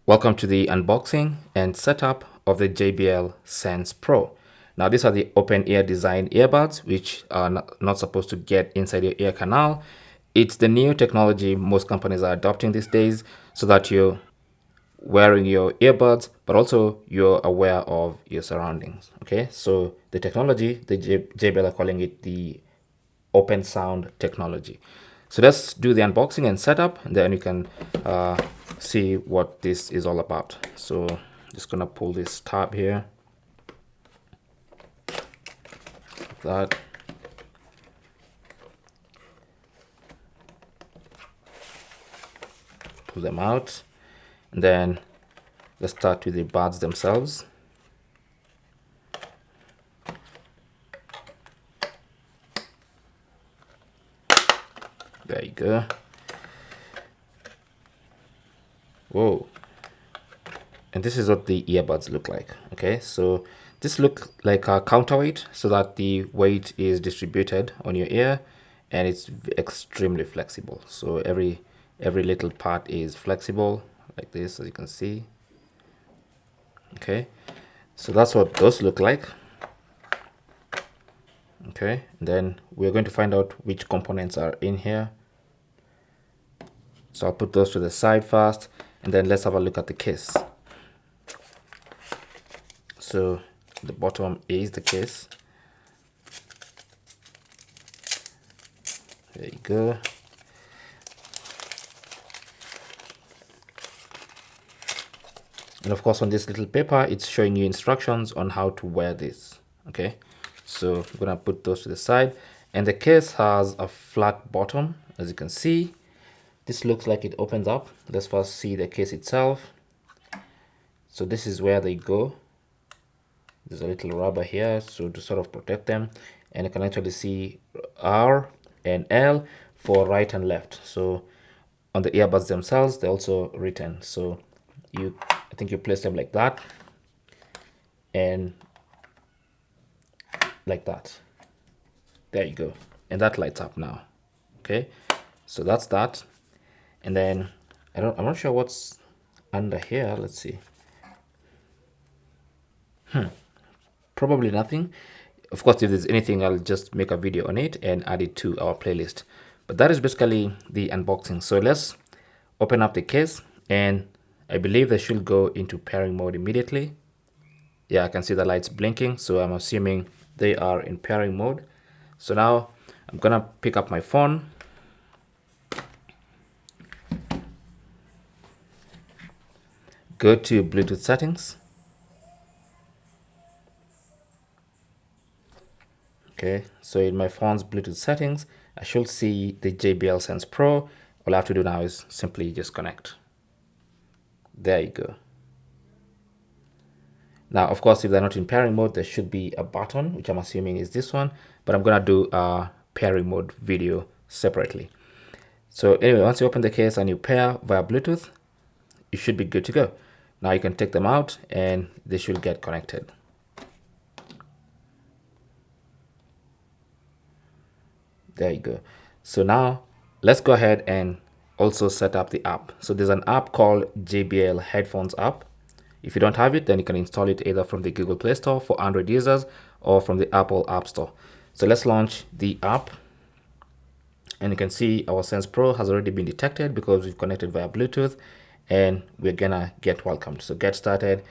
Welcome to the unboxing and setup of the JBL Sense Pro. Now these are the open ear design earbuds which are not supposed to get inside your ear canal. It's the new technology most companies are adopting these days so that you're wearing your earbuds but also you're aware of your surroundings. Okay, so the technology, the JBL are calling it the open sound technology. So let's do the unboxing and setup, and then you can see what this is all about. So just gonna pull this tab here, like that. Pull them out, and then let's start with the buds themselves. There you go. Whoa. And this is what the earbuds look like. Okay, so this look like a counterweight so that the weight is distributed on your ear, and it's extremely flexible. So every little part is flexible like this, as you can see. Okay, so that's what those look like. Okay, and then we're going to find out which components are in here. So I'll put those to the side first, and then let's have a look at the case. So the bottom is the case. There you go. And of course on this little paper, it's showing you instructions on how to wear this. Okay, so I'm gonna put those to the side, and the case has a flat bottom, as you can see. This looks like it opens up. Let's first see the case itself. So this is where they go. There's a little rubber here so to sort of protect them, and you can actually see R and L for right and left. So on the earbuds themselves, they're also written. So I think you place them like that and like that. There you go, and that lights up now. Okay, so that's that. And then I'm not sure what's under here. Let's see. Probably nothing. Of course, if there's anything, I'll just make a video on it and add it to our playlist. But that is basically the unboxing. So let's open up the case, and I believe they should go into pairing mode immediately. Yeah, I can see the lights blinking, so I'm assuming they are in pairing mode. So now I'm gonna pick up my phone. Go to Bluetooth settings. Okay, so in my phone's Bluetooth settings, I should see the JBL Sense Pro. All I have to do now is simply just connect. There you go. Now, of course, if they're not in pairing mode, there should be a button, which I'm assuming is this one, but I'm gonna do a pairing mode video separately. So anyway, once you open the case and you pair via Bluetooth, you should be good to go. Now you can take them out and they should get connected. There you go. So now let's go ahead and also set up the app. So there's an app called JBL Headphones App. If you don't have it, then you can install it either from the Google Play Store for Android users or from the Apple App Store. So let's launch the app. And you can see our Sense Pro has already been detected because we've connected via Bluetooth, and we're gonna get welcomed. So get started.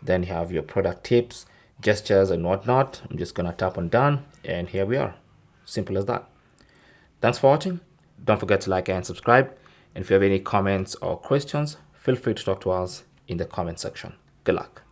Then you have your product tips, gestures, and whatnot. I'm just gonna tap on done, and here we are. Simple as that. Thanks for watching. Don't forget to like and subscribe. And if you have any comments or questions, feel free to talk to us in the comment section. Good luck.